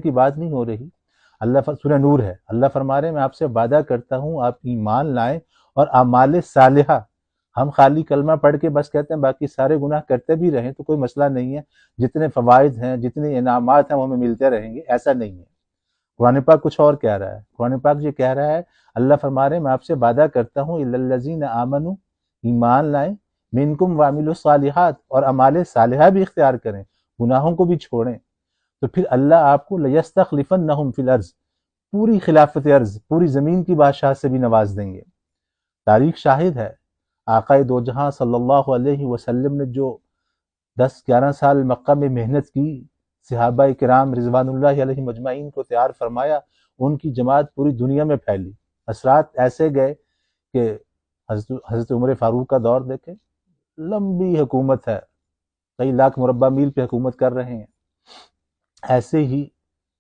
کی بات نہیں ہو رہی. سورہ نور ہے، اللہ فرما رہے ہیں میں آپ سے وعدہ کرتا ہوں آپ ایمان لائیں اور اعمال صالحہ. ہم خالی کلمہ پڑھ کے بس کہتے ہیں باقی سارے گناہ کرتے بھی رہیں تو کوئی مسئلہ نہیں ہے، جتنے فوائد ہیں جتنے انعامات ہیں وہ ہمیں ملتے رہیں گے، ایسا نہیں ہے. قرآن پاک کچھ اور کہہ رہا ہے. قرآن پاک یہ کہہ رہا ہے، اللہ فرما رہے ہیں میں آپ سے وعدہ کرتا ہوں الا الذین آمنوا، ایمان لائیں، منکم وعملوا الصالحات، اور اعمال صالحہ بھی اختیار کریں، گناہوں کو بھی چھوڑیں. تو پھر اللہ آپ کو لیستخلفنہم فی الارض، پوری خلافت ارض، پوری زمین کی بادشاہ سے بھی نواز دیں گے. تاریخ شاہد ہے آقا دو جہاں صلی اللہ علیہ وسلم نے جو 10-11 سال مکہ میں محنت کی، صحابہ کرام رضوان اللہ علیہ مجمعین کو تیار فرمایا، ان کی جماعت پوری دنیا میں پھیلی. اثرات ایسے گئے کہ حضرت عمر فاروق کا دور دیکھیں، لمبی حکومت ہے، کئی لاکھ مربع میل پہ حکومت کر رہے ہیں. ایسے ہی